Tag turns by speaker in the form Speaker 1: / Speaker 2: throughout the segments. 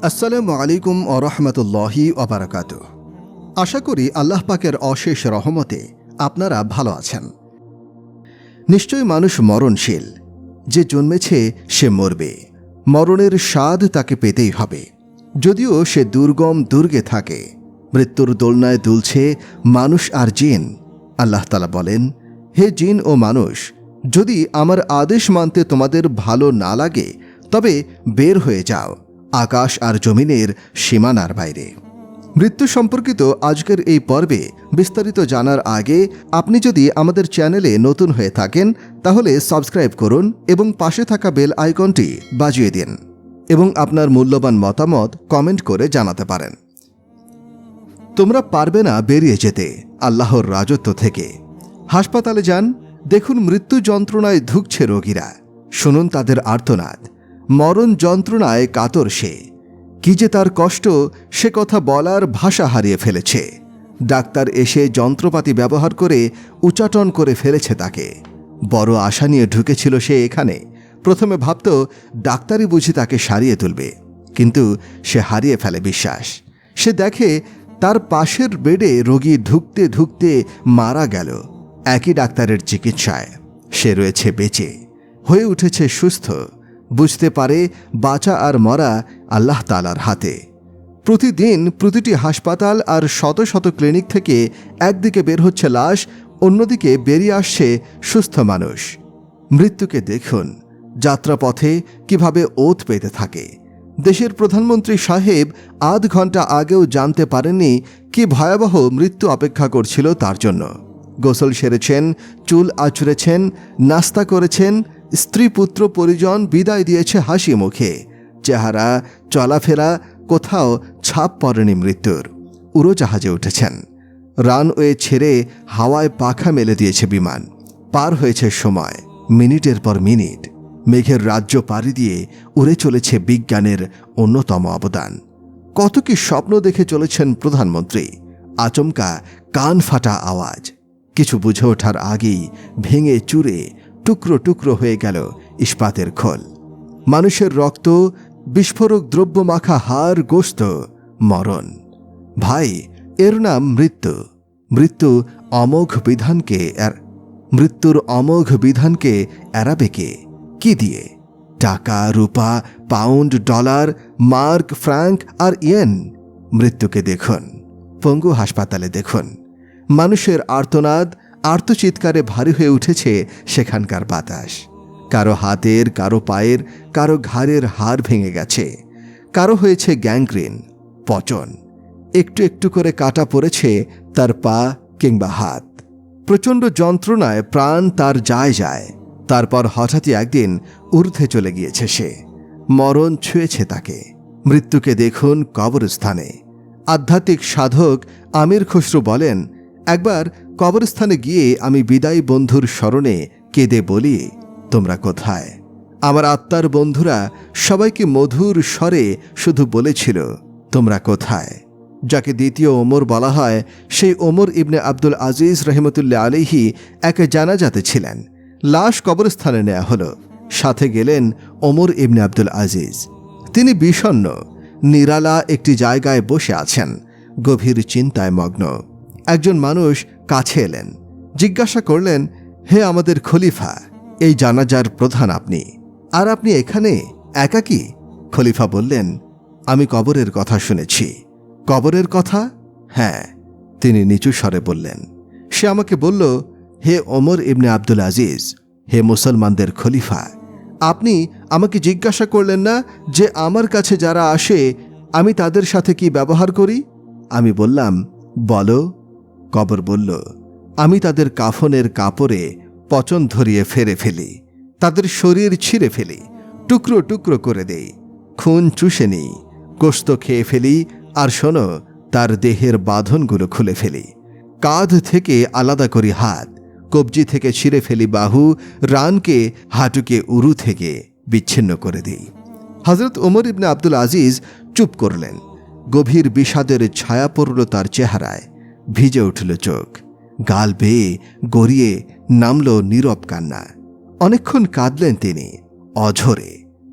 Speaker 1: আসসালামু আলাইকুম ওয়া রাহমাতুল্লাহি ওয়া বারাকাতুহু। আশা করি আল্লাহ পাকের অশেষ রহমতে আপনারা ভালো আছেন। নিশ্চয় মানুষ মরণশীল, যে জন্মেছে সে মরবে, মরণের স্বাদ তাকে পেতেই হবে। যদিও সে দুর্গম দুর্গে থাকে, মৃত্যুর দোলনায় দুলছে মানুষ আর জিন। আল্লাহ তাআলা বলেন, হে জিন ও মানুষ, যদি আমার আদেশ মানতে তোমাদের ভালো না লাগে তবে বের হয়ে যাও আকাশ আর জমিনের সীমানার বাইরে। মৃত্যু সম্পর্কিত আজকের এই পর্বে বিস্তারিত জানার আগে আপনি যদি আমাদের চ্যানেলে নতুন হয়ে থাকেন তাহলে সাবস্ক্রাইব করুন এবং পাশে থাকা বেল আইকনটি বাজিয়ে দিন এবং আপনার মূল্যবান মতামত কমেন্ট করে জানাতে পারেন। তোমরা পারবে না বেরিয়ে যেতে আল্লাহর রাজত্ব থেকে। হাসপাতালে যান, দেখুন মৃত্যু যন্ত্রণায় ধুঁকছে রোগীরা, শুনুন তাদের আর্তনাদ। মরণ যন্ত্রণায় কাতর সে, কি যে তার কষ্ট সে কথা বলার ভাষা হারিয়ে ফেলেছে। ডাক্তার এসে যন্ত্রপাতি ব্যবহার করে উচাটন করে ফেলেছে তাকে। বড় আশা নিয়ে ঢুকেছিল সে এখানে। প্রথমে ভাবত ডাক্তারই বুঝি তাকে সারিয়ে তুলবে, কিন্তু সে হারিয়ে ফেলে বিশ্বাস। সে দেখে তার পাশের বেডে রোগী ধুঁকতে ধুঁকতে মারা গেল। একই ডাক্তারের চিকিৎসায় সে রয়েছে বেঁচে, হয়ে উঠেছে সুস্থ। বুঝতে পারে বাঁচা আর মরা আল্লাহ তাআলার হাতে। প্রতিদিন প্রতিটি হাসপাতাল আর শত শত ক্লিনিক থেকে একদিকে বের হচ্ছে লাশ, অন্যদিকে বেরিয়ে আসছে সুস্থ মানুষ। মৃত্যুকে দেখুন যাত্রাপথে কিভাবে ওত পেতে থাকে। দেশের প্রধানমন্ত্রী সাহেব আধ ঘন্টা আগেও জানতে পারেননি কি ভয়াবহ মৃত্যু অপেক্ষা করছিল তার জন্য। গোসল সেরেছেন, চুল আঁচড়েছেন, নাস্তা করেছেন, স্ত্রী পুত্র পরিজন বিদায় দিয়েছে হাসি মুখে। চেহারা চলাফেরা কোথাও ছাপ পড়েনি মৃত্যুর। উড়োজাহাজে উঠেছেন, রানওয়ে ছেড়ে হাওয়ায় পাখা মেলে দিয়েছে বিমান। পার হয়েছে সময়, মিনিটের পর মিনিট। মেঘের রাজ্য পাড়ি দিয়ে উড়ে চলেছে বিজ্ঞানের অন্যতম অবদান। কত কি স্বপ্ন দেখে চলেছেন প্রধানমন্ত্রী। আচমকা কান ফাটা আওয়াজ, কিছু বুঝে ওঠার আগেই ভেঙে চুরে টুকরো টুকরো হয়ে গেল ইস্পাতের খোল। মানুষের রক্ত, বিস্ফোরক দ্রব্য মাখা হাড় গোস্ত, মরণ। ভাই, এর নাম মৃত্যু। মৃত্যুর অমোঘ বিধানকে এড়াবে কে? কি দিয়ে? টাকা, রূপা, পাউন্ড, ডলার, মার্ক, ফ্র্যাঙ্ক আর ইয়েন। মৃত্যুকে দেখুন, পঙ্গু হাসপাতালে দেখুন। মানুষের আর্তনাদ, আর্তচিৎকারে ভারী হয়ে উঠেছে সেখানকার বাতাস। কারো হাতের, কারো পায়ের, কারো ঘাড়ের হাড় ভেঙে গেছে, কারো হয়েছে গ্যাংগ্রিন, পচন। একটু একটু করে কাটা পড়েছে তার পা কিংবা হাত। প্রচণ্ড যন্ত্রণায় প্রাণ তার যায়। তারপর হঠাৎই একদিন ঊর্ধ্বে চলে গিয়েছে সে। মরণ ছুঁয়েছে তাকে। মৃত্যুকে দেখুন কবরস্থানে। আধ্যাত্মিক সাধক আমির খসরু বলেন, একবার কবরস্থানে গিয়ে আমি বিদায়ী বন্ধুর স্মরণে কেঁদে বলি, তোমরা কোথায়? আমার আত্মার বন্ধুরা সবাইকে মধুর স্বরে শুধু বলেছিল, তোমরা কোথায়? যাকে দ্বিতীয় ওমর বলা হয়, সেই ওমর ইবনে আব্দুল আজিজ রহমতুল্লাহ আলাইহি এক জানাজাতে ছিলেন। লাশ কবরস্থানে নেওয়া হলো। সাথে গেলেন ওমর ইবনে আব্দুল আজিজ। তিনি বিষণ্ণ, নিরালা একটি জায়গায় বসে আছেন, গভীর চিন্তায় মগ্ন। একজন মানুষ কাছে এলেন, জিজ্ঞাসা করলেন, হে আমাদের খলিফা, এই জানাজার প্রধান আপনি, আর আপনি এখানে একাকী? খলিফা বললেন, আমি কবরের কথা শুনেছি। কবরের কথা? হ্যাঁ। তিনি নিচু স্বরে বললেন। সে আমাকে বলল, হে ওমর ইবনে আব্দুল আজিজ, হে মুসলমানদের খলিফা, আপনি আমাকে জিজ্ঞাসা করলেন না যে আমার কাছে যারা আসে আমি তাদের সাথে কি ব্যবহার করি? আমি বললাম, বলো। কবর বলল, আমি তাদের কাফনের কাপড়ে পচন ধরিয়ে ফেরে ফেলি, তাদের শরীর ছিঁড়ে ফেলি, টুকরো টুকরো করে দেই, খুন চুষে নিই, গোশত খেয়ে ফেলি, আর শোনো, তার দেহের বাঁধনগুলো খুলে ফেলি। কাঁধ থেকে আলাদা করি হাত, কবজি থেকে ছিঁড়ে ফেলি বাহু, রানকে, হাঁটুকে উরু থেকে বিচ্ছিন্ন করে দিই। হযরত ওমর ইবনে আব্দুল আজিজ চুপ করলেন। গভীর বিষাদের ছায়া পড়ল তার চেহারায়। ভিজে উঠল চোখ, গাল বেয়ে গড়িয়ে নামল নীরব কান্না। অনেকক্ষণ কাঁদলেন তিনি অঝরে।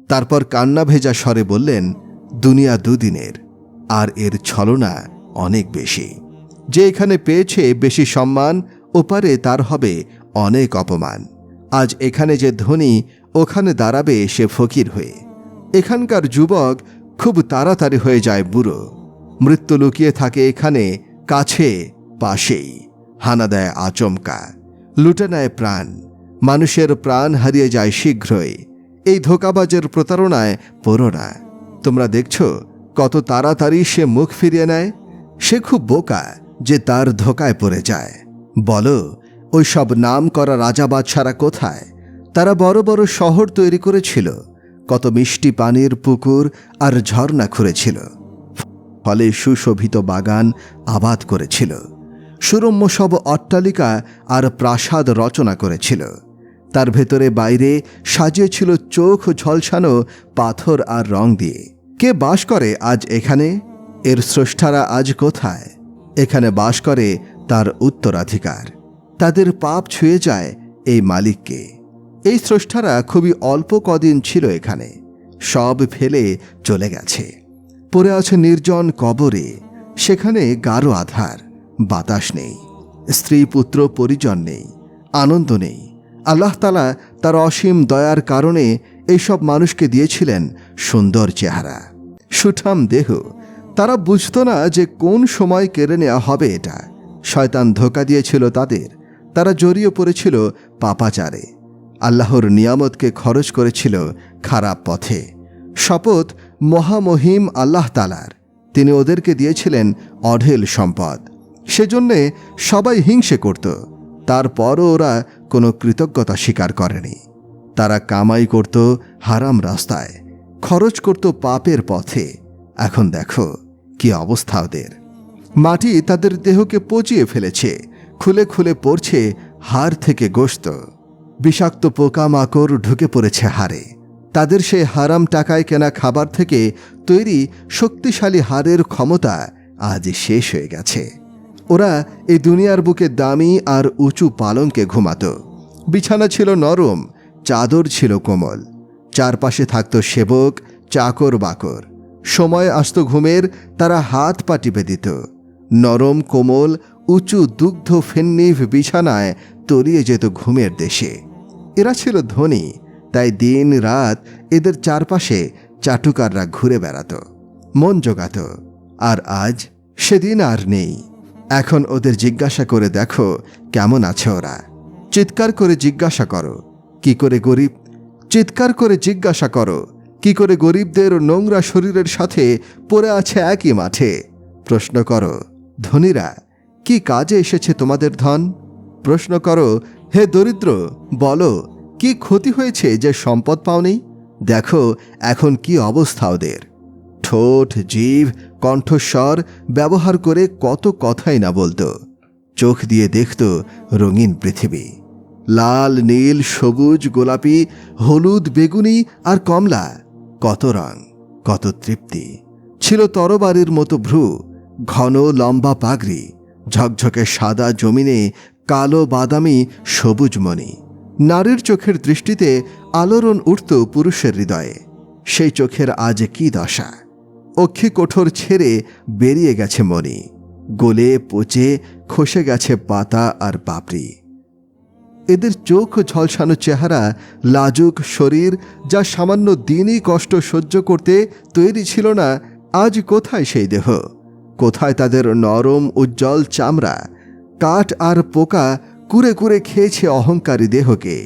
Speaker 1: তারপর কান্না ভেজা স্বরে বললেন, দুনিয়া দুদিনের, আর এর ছলনা অনেক বেশি। যে এখানে পেয়েছে বেশি সম্মান, ওপারে তার হবে অনেক অপমান। আজ এখানে যে ধনী, ওখানে দাঁড়াবে সে ফকির হয়ে। এখানকার যুবক খুব তাড়াতাড়ি হয়ে যায় বুড়ো। মৃত্যু লুকিয়ে থাকে এখানে, কাছে পাশেই, হানা দেয় আচমকা, লুটে নেয় প্রাণ। মানুষের প্রাণ হারিয়ে যায় শীঘ্রই। এই ধোঁকাবাজের প্রতারণায় পড়ো না। তোমরা দেখছ কত তাড়াতাড়ি সে মুখ ফিরিয়ে নেয়। সে খুব বোকা যে তার ধোঁকায় পড়ে যায়। বলো, ওই সব নাম করা রাজা বাদশারা কোথায়? তারা বড় বড় শহর তৈরি করেছিল, কত মিষ্টি পানির পুকুর আর ঝর্ণা খুঁড়েছিল, ফলে সুশোভিত বাগান আবাদ করেছিল, সুরম্য সব অট্টালিকা আর প্রাসাদ রচনা করেছিল। তার ভেতরে বাইরে সাজিয়েছিল চোখ ঝলসানো পাথর আর রং দিয়ে। কে বাস করে আজ এখানে? এর স্রষ্টারা আজ কোথায়? এখানে বাস করে তার উত্তরাধিকার। তাদের পাপ ছুঁয়ে যায় এই মালিককে। এই স্রষ্টারা খুবই অল্প কদিন ছিল এখানে, সব ফেলে চলে গেছে। পড়ে আছে নির্জন কবরে। সেখানে গাঢ় আধার, বাতাস নেই, স্ত্রী পুত্র পরিজন নেই, আনন্দ নেই। আল্লাহ তাআলা তার অসীম দয়ার কারণে এইসব মানুষকে দিয়েছিলেন সুন্দর চেহারা, সুঠাম দেহ। তারা বুঝত না যে কোন সময় কেড়ে নেওয়া হবে এটা। শয়তান ধোঁকা দিয়েছিল তাদের। তারা জড়িয়ে পড়েছিল পাপাচারে, আল্লাহর নিয়ামতকে খরচ করেছিল খারাপ পথে। শপথ মহামহিম আল্লাহ তাআলার, তিনি ওদেরকে দিয়েছিলেন অঢেল সম্পদ। সেজন্যে সবাই হিংসে করত। তারপরও ওরা কোনো কৃতজ্ঞতা স্বীকার করেনি। তারা কামাই করত হারাম রাস্তায়, খরচ করত পাপের পথে। এখন দেখো কি অবস্থা ওদের। মাটি তাদের দেহকে পচিয়ে ফেলেছে, খুলে খুলে পড়ছে হাড় থেকে গোশত। বিষাক্ত পোকামাকড় ঢুকে পড়েছে হাড়ে। তাদের সেই হারাম টাকায় কেনা খাবার থেকে তৈরি শক্তিশালী হাড়ের ক্ষমতা আজ শেষ হয়ে গেছে। ওরা এই দুনিয়ার বুকে দামি আর উঁচু পালঙ্কে ঘুমাত। বিছানা ছিল নরম, চাদর ছিল কোমল, চারপাশে থাকত সেবক, চাকর বাকর। সময় আসত ঘুমের, তারা হাত পা টিপে দিত। নরম কোমল উঁচু দুগ্ধ ফেন্নিভ বিছানায় তলিয়ে যেত ঘুমের দেশে। এরা ছিল ধনী, তাই দিন রাত এদের চারপাশে চাটুকাররা ঘুরে বেড়াত, মন জোগাত। আর আজ সেদিন আর নেই। এখন ওদের জিজ্ঞাসা করে দেখো কেমন আছে ওরা। চিৎকার করে জিজ্ঞাসা করো কি করে গরিব চিৎকার করে জিজ্ঞাসা করো কি করে গরিবদের নোংরা শরীরের সাথে পড়ে আছে একই মাঠে। প্রশ্ন করো, ধনীরা, কি কাজে এসেছে তোমাদের ধন? প্রশ্ন করো, হে দরিদ্র, বলো কি ক্ষতি হয়েছে যে সম্পদ পাওনি? দেখো এখন কি অবস্থা ওদের। ঠোঁট, জিভ, কণ্ঠস্বর ব্যবহার করে কত কথাই না বলতো। চোখ দিয়ে দেখত রঙিন পৃথিবী, লাল, নীল, সবুজ, গোলাপি, হলুদ, বেগুনি আর কমলা। কত রং, কত তৃপ্তি। ছিল তরবারির মতো ভ্রু, ঘন লম্বা পাগড়ি, ঝকঝকে সাদা জমিনে কালো বাদামি সবুজ মণি। নারীর চোখের দৃষ্টিতে আলোড়ন উঠত পুরুষের হৃদয়ে। সেই চোখের আজ কি দশা। অক্ষি কোঠর ছেড়ে বেরিয়ে গেছে মণি, গলে পচে খসে গেছে পাতা আর পাপড়ি। এদের চোখ ঝলসানো চেহারা, লাজুক শরীর, যা সামান্য দিনই কষ্ট সহ্য করতে তৈরি ছিল না, আজ কোথায় সেই দেহ? কোথায় তাদের নরম উজ্জ্বল চামড়া? কাঠ আর পোকা কুরে কুরে খেয়েছে অহংকারী দেহকে।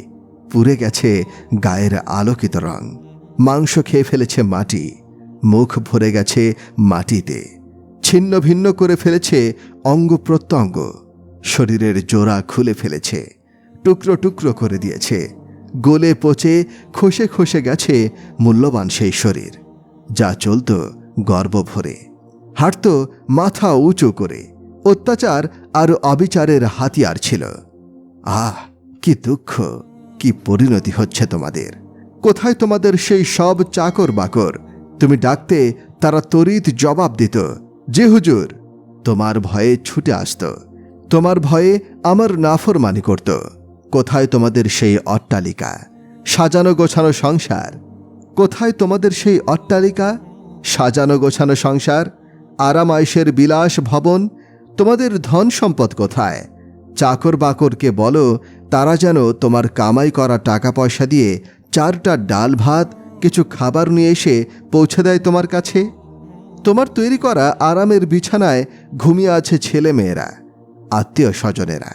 Speaker 1: পুড়ে গেছে গায়ের আলোকিত রং। মাংস খেয়ে ফেলেছে মাটি, মুখ ভরে গেছে মাটিতে। ছিন্ন ভিন্ন করে ফেলেছে অঙ্গ প্রত্যঙ্গ। শরীরের জোড়া খুলে ফেলেছে, টুকরো টুকরো করে দিয়েছে। গলে পচে খসে খসে গেছে মূল্যবান সেই শরীর, যা চলত গর্ব ভরে, হাঁটত মাথা উঁচু করে। অত্যাচার আর অবিচারের হাতিয়ার ছিল। আহ, কি দুঃখ, কি পরিণতি হচ্ছে তোমাদের। কোথায় তোমাদের সেই সব চাকর বাকর? তুমি ডাকতে তারা তড়িৎ জবাব দিত, জি হুজুর। তোমার ভয়ে ছুটে আসত, তোমার ভয়ে আমার নাফরমানি করত। কোথায় তোমাদের সেই অট্টালিকা, সাজানো গোছানো সংসার? কোথায় তোমাদের সেই অট্টালিকা? সাজানো গোছানো সংসার, আরাম আয়েশের বিলাস ভবন, তোমাদের ধন সম্পদ কোথায়? চাকর বাকরকে বলো তারা যেন তোমার কামাই করা টাকা পয়সা দিয়ে 4টা ডাল ভাত, কিছু খাবার নিয়ে এসে পৌঁছে দেয় তোমার কাছে। তোমার তৈরি করা আরামের বিছানায় ঘুমিয়ে আছে ছেলে মেয়েরা, আত্মীয় স্বজনেরা।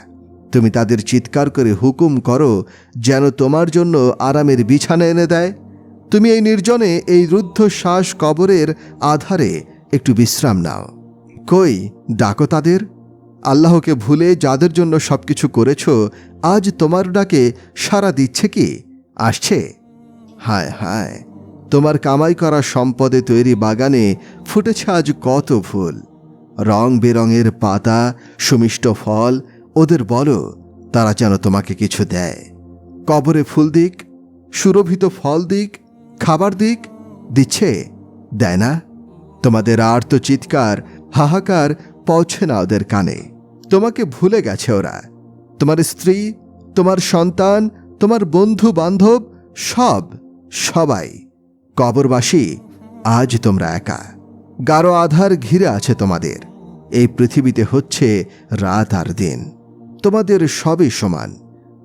Speaker 1: তুমি তাদের চিৎকার করে হুকুম করো যেন তোমার জন্য আরামের বিছানা এনে দেয়। তুমি এই নির্জনে, এই রুদ্ধশ্বাস কবরের আধারে একটু বিশ্রাম নাও। কই, ডাকো তাদের। আল্লাহকে ভুলে যাদের জন্য সবকিছু করেছ, আজ তোমার ডাকে সাড়া দিচ্ছে কি? আসছে? হায় হায়, তোমার কামাই করা সম্পদে তৈরি বাগানে ফুটেছে আজ কত ফুল, রং বেরঙের পাতা, সুমিষ্ট ফল। ওদের বলো তারা যেন তোমাকে কিছু দেয়। কবরে ফুল দিক, সুরভিত ফল দিক, খাবার দিক। দিচ্ছে? দেয় না? তোমাদের আর্ত চিৎকার, হাহাকার পৌঁছে না ওদের কানে। তোমাকে ভুলে গেছে ওরা। তোমার স্ত্রী, তোমার সন্তান, তোমার বন্ধু বান্ধব, সবাই। কবরবাসী, আজ তোমরা একা। গাঢ় আধার ঘিরে আছে তোমাদের। এই পৃথিবীতে হচ্ছে রাত আর দিন। তোমাদের সবই সমান।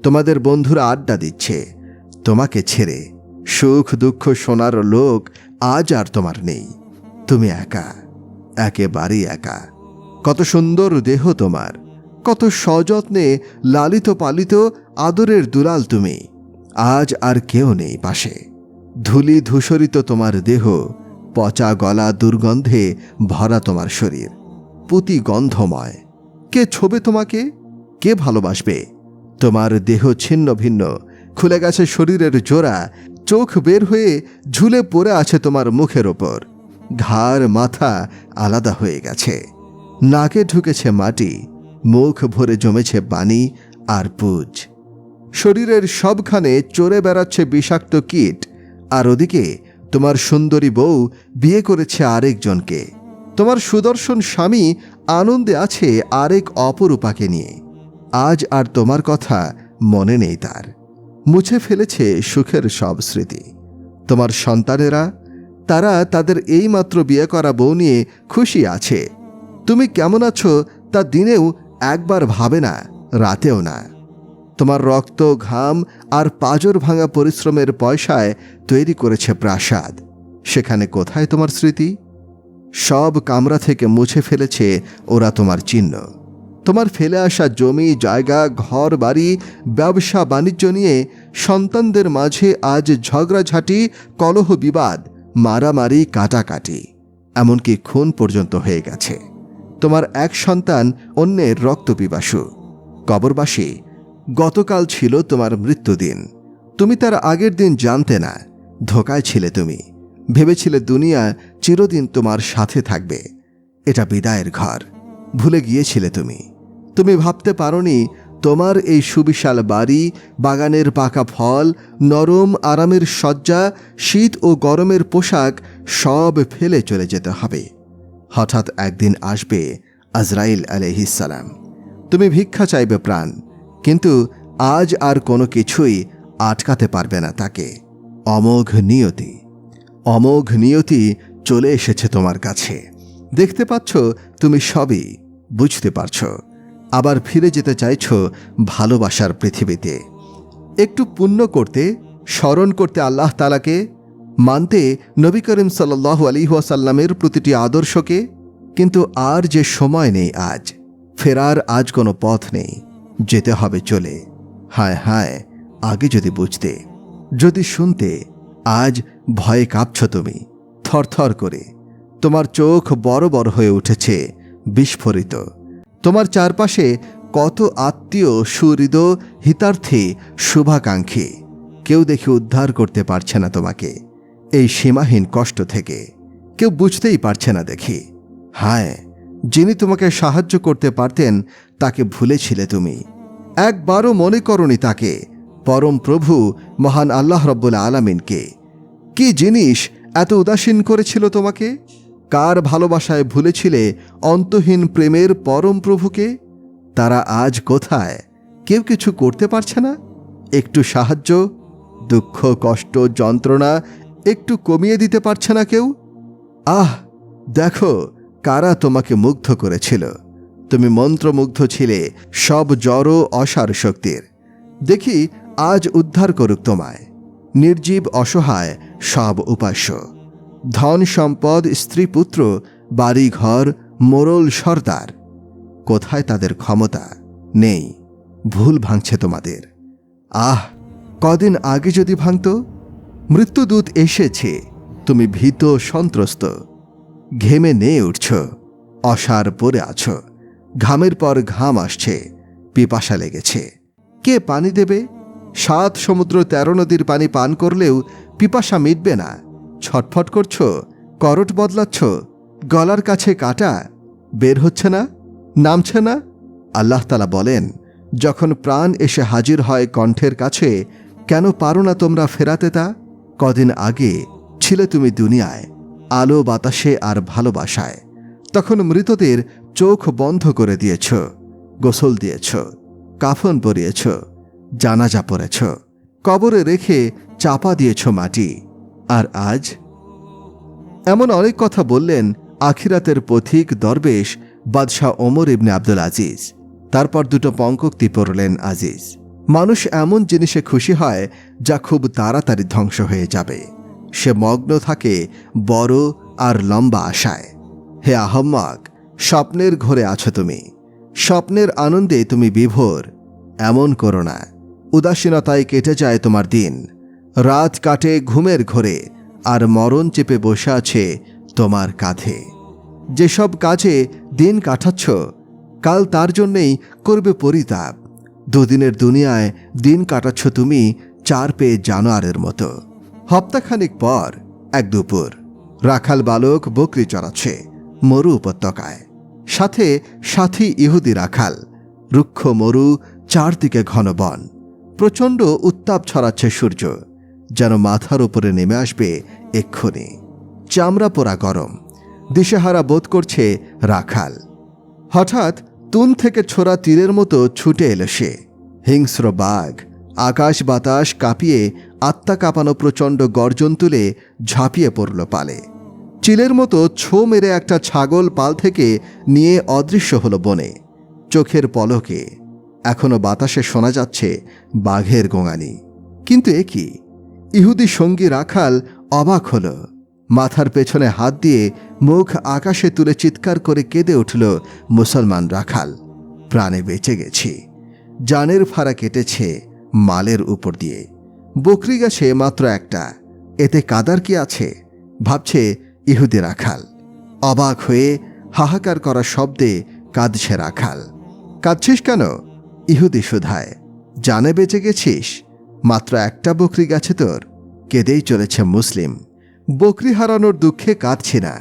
Speaker 1: তোমাদের বন্ধুরা আড্ডা দিচ্ছে। তোমাকে ছেড়ে সুখ দুঃখ শোনার লোক আজ আর তোমার নেই। তুমি একা, একেবারেই একা। কত সুন্দর দেহ তোমার, কত সযত্নে লালিত পালিত আদরের দুলাল তুমি। আজ আর কেউ নেই পাশে। ধুলি ধূসরিত তোমার দেহ, পচা গলা দুর্গন্ধে ভরা তোমার শরীর, পুতি গন্ধময়। কে ছোবে তোমাকে? কে ভালোবাসবে? তোমার দেহ ছিন্ন ভিন্ন, খুলে গেছে শরীরের জোড়া, চোখ বের হয়ে ঝুলে পড়ে আছে তোমার মুখের ওপর। ঘাড় মাথা আলাদা হয়ে গেছে, নাকে ঢুকেছে মাটি, মুখ ভরে জমেছে পানি আর পুজ। শরীরের সবখানে চড়ে বেড়াচ্ছে বিষাক্ত কীট। আর ওদিকে তোমার সুন্দরী বউ বিয়ে করেছে আরেকজনকে। তোমার সুদর্শন স্বামী আনন্দে আছে আরেক অপরূপাকে নিয়ে। আজ আর তোমার কথা মনে নেই তার। মুছে ফেলেছে সুখের সব স্মৃতি। তোমার সন্তানেরা, তারা তাদের এইমাত্র বিয়ে করা বউ নিয়ে খুশি আছে। তুমি কেমন আছো তা দিনেও একবার ভাবে না, রাতেও না। তোমার রক্ত, ঘাম আর পাঁজর ভাঙা পরিশ্রমের পয়সায় তৈরি করেছে প্রাসাদ। সেখানে কোথায় তোমার স্মৃতি? সব কামরা থেকে মুছে ফেলেছে ওরা তোমার চিহ্ন। তোমার ফেলে আসা জমি জায়গা, ঘর বাড়ি, ব্যবসা বাণিজ্য নিয়ে সন্তানদের মাঝে আজ ঝগড়াঝাঁটি, কলহ বিবাদ, মারামারি, কাটাকাটি, এমনকি খুন পর্যন্ত হয়ে গেছে। তোমার এক সন্তান অন্যের রক্তপিপাসু। কবরবাসী, গতকাল ছিল তোমার মৃত্যুদিন। তুমি তার আগের দিন জানতে না। ধোকায় ছিলে তুমি। ভেবেছিলে দুনিয়া চিরদিন তোমার সাথে থাকবে। এটা বিদায়ের ঘর। ভুলে গিয়েছিলে তুমি। তুমি ভাবতে পারোনি তোমার এই সুবিশাল বাড়ি, বাগানের পাকা ফল, নরম আরামের শয্যা, শীত ও গরমের পোশাক সব ফেলে চলে যেতে হবে। হঠাৎ একদিন আসবে আজরাইল আলাইহিস সালাম। তুমি ভিক্ষা চাইবে প্রাণ, কিন্তু আজ আর কোনো কিছুই আটকাতে পারবে না তাকে। অমোঘ নিয়তি চলে এসেছে তোমার কাছে। দেখতে পাচ্ছ তুমি সবই, বুঝতে পারছ। আবার ফিরে যেতে চাইছ ভালোবাসার পৃথিবীতে। একটু পুণ্য করতে, স্মরণ করতে আল্লাহ তাআলাকে, মানতে নবী করিম সাল্লাল্লাহু আলাইহি ওয়াসাল্লামের প্রতিটি আদর্শকে। কিন্তু আর যে সময় নেই আজ। ফেরার আজ কোনো পথ নেই। যেতে হবে চলে। হায় হায়, আগে যদি বুঝতে, যদি শুনতে। আজ ভয়ে কাঁপছ তুমি, থরথর করে। তোমার চোখ বড় বড় হয়ে উঠেছে, বিস্ফোরিত। তোমার চারপাশে কত আত্মীয়, সুহৃদ, হিতার্থী, শুভাকাঙ্ক্ষী। কেউ দেখে উদ্ধার করতে পারছে না তোমাকে এই সীমাহীন কষ্ট থেকে। কেউ বুঝতেই পারছে না দেখি। হায়, যিনি তোমাকে সাহায্য করতে পারতেন তাকে ভুলেছিলে তুমি। একবারও মনে করনি তাকে, পরম প্রভু মহান আল্লাহ রব্বুল আলামিনকে। কি জিনিস এত উদাসীন করেছিল তোমাকে? কার ভালোবাসায় ভুলেছিলে অন্তহীন প্রেমের পরম প্রভুকে? তারা আজ কোথায়? কেউ কিছু করতে পারছে না? একটু সাহায্য, দুঃখ, কষ্ট, যন্ত্রণা একটু কমিয়ে দিতে পারছে না কেউ? আহ, দেখো কারা তোমাকে মুগ্ধ করেছিল। তুমি মন্ত্রমুগ্ধ ছিলে সব জড় অসার শক্তির। দেখি আজ উদ্ধার করুক তোমায় নির্জীব অসহায় সব উপাস্য। ধন সম্পদ, স্ত্রী পুত্র, বাড়ি ঘর, মোড়ল সর্দার, কোথায় তাদের ক্ষমতা? নেই। ভুল ভাঙছে তোমাদের। আহ, কদিন আগে যদি ভাঙত। মৃত্যুদূত এসেছে, তুমি ভীত সন্ত্রস্ত, ঘেমে নেয়ে উঠছ, অসার পরে আছো, ঘামের পর ঘাম আসছে, পিপাসা লেগেছে। কে পানি দেবে? 7 সমুদ্র 13 নদীর পানি পান করলেও পিপাসা মিটবে না। ছটফট করছ, করট বদলাচ্ছ, গলার কাছে কাটা, বের হচ্ছে না, নামছে না। আল্লাহ তাআলা বলেন, যখন প্রাণ এসে হাজির হয় কণ্ঠের কাছে, কেন পারো না তোমরা ফেরাতে তা? কদিন আগে ছিলে তুমি দুনিয়ায় আলো বাতাসে আর ভালোবাসায়। তখন মৃতদের চোখ বন্ধ করে দিয়েছ, গোসল দিয়েছ, কাফন পরিয়েছ, জানাজা পড়েছ, কবরে রেখে চাপা দিয়েছ মাটি। আর আজ? এমন অনেক কথা বললেন আখিরাতের পথিক দরবেশ বাদশাহ ওমর ইবনে আব্দুল আজিজ। তারপর 2টো পঙ্কোক্তি পড়লেন আজিজ। মানুষ এমন জিনিসে খুশি হয় যা খুব তাড়াতাড়ি ধ্বংস হয়ে যাবে। সে মগ্ন থাকে বড় আর লম্বা আশায়। হে আহম্মক, স্বপ্নের ঘোরে আছো তুমি, স্বপ্নের আনন্দে তুমি বিভোর। এমন করো না। উদাসীনতায় কেটে যায় তোমার দিন, রাত কাটে ঘুমের ঘোরে, আর মরণ চেপে বসে আছে তোমার কাঁধে। যেসব কাজে দিন কাটাচ্ছ, কাল তার জন্যেই করবে পরিতাপ। 2 দিনের দুনিয়ায় দিন কাটাচ্ছ তুমি 4 পেয়ে জানোয়ারের মতো। হপ্তাখানিক পর এক দুপুর রাখাল বালক বকরি চড়াচ্ছে মরু উপত্যকায়। সাথে সাথী ইহুদি রাখাল। রুক্ষ মরু, চারদিকে ঘন বন, প্রচণ্ড উত্তাপ ছড়াচ্ছে সূর্য, যেন মাথার উপরে নেমে আসবে এক্ষুনি। চামড়া পোড়া গরম, দিশেহারা বোধ করছে রাখাল। হঠাৎ তুন থেকে ছোড়া তীরের মতো ছুটে এলো সে। হিংস্র বাঘ আকাশ বাতাস কাঁপিয়ে আত্মা কাঁপানো প্রচণ্ড গর্জন তুলে ঝাঁপিয়ে পড়ল পালে। চিলের মতো ছো মেরে একটা ছাগল পাল থেকে নিয়ে অদৃশ্য হলো বনে। চোখের পলকে এখনো বাতাসে শোনা যাচ্ছে বাঘের গোঙানি। কিন্তু এ কি? ইহুদি সঙ্গী রাখাল অবাক হল। মাথার পেছনে হাত দিয়ে মুখ আকাশে তুলে চিৎকার করে কেঁদে উঠল মুসলমান রাখাল। প্রাণে বেঁচে গেছি, জানের ফাড়া কেটেছে মালের উপর দিয়ে। বকরি গেছে মাত্র একটা, এতে কাদার কি আছে ভাবছে ইহুদি রাখাল। অবাক হয়ে হাহাকার করা শব্দে কাঁদছে রাখাল। কাঁদছিস কেন? ইহুদি শুধায়। জানে বেঁচে গেছিস? মাত্র একটা বকরি গেছে তোর। কেঁদেই চলেছে মুসলিম। বকরি হারানোর দুঃখে কাঁদছি না।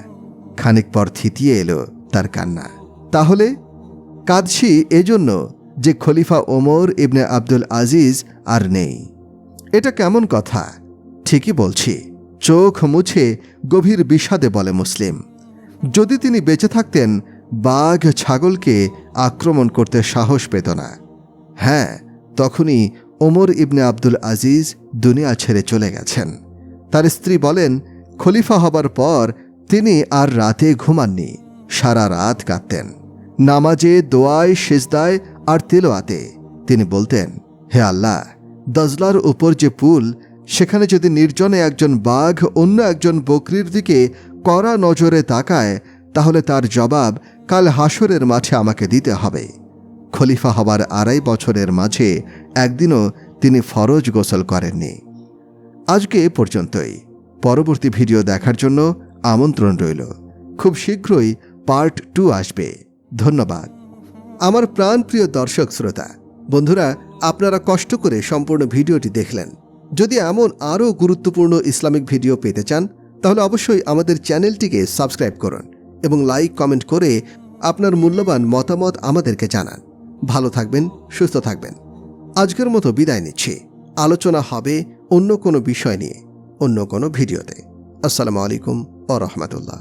Speaker 1: খানিক পর থিতিয়ে এলো তার কান্না। তাহলে? কাঁদছি এজন্য যে খলিফা ওমর ইবনে আব্দুল আজিজ আর নেই। এটা কেমন কথা? ঠিকই বলছি। চোখ মুছে গভীর বিষাদে বলে মুসলিম। যদি তিনি বেঁচে থাকতেন, বাঘ ছাগলকে আক্রমণ করতে সাহস পেত না। হ্যাঁ, তখনই ওমর ইবনে আব্দুল আজিজ দুনিয়া ছেড়ে চলে গেছেন। তার স্ত্রী বলেন, খলিফা হবার পর তিনি আর রাতে ঘুমাননি, সারা রাত কাঁদতেন। নামাজে, দোয়ায়, সিজদায় আর তিলাওয়াতে তিনি বলতেন, হে আল্লাহ, দজলার উপর যে পুল, সেখানে যদি নির্জনে একজন বাঘ অন্য একজন বকরির দিকে কড়া নজরে তাকায়, তাহলে তার জবাব কাল হাসরের মাঠে আমাকে দিতে হবে। খলিফা হবার 2.5 বছরের মাঝে একদিনও তিনি ফরজ গোসল করেননি। আজকে এ পর্যন্তই। পরবর্তী ভিডিও দেখার জন্য আমন্ত্রণ রইল। খুব শীঘ্রই পার্ট 2 আসবে। ধন্যবাদ। আমার প্রাণপ্রিয় দর্শক শ্রোতা বন্ধুরা, আপনারা কষ্ট করে সম্পূর্ণ ভিডিওটি দেখলেন। যদি এমন আরও গুরুত্বপূর্ণ ইসলামিক ভিডিও পেতে চান, তাহলে অবশ্যই আমাদের চ্যানেলটিকে সাবস্ক্রাইব করুন এবং লাইক কমেন্ট করে আপনার মূল্যবান মতামত আমাদেরকে জানান। ভালো থাকবেন, সুস্থ থাকবেন। আজকের মতো বিদায় নিচ্ছি। আলোচনা হবে অন্য কোনো বিষয় নিয়ে, অন্য কোনো ভিডিওতে। আসসালামু আলাইকুম ওয়া রাহমাতুল্লাহ।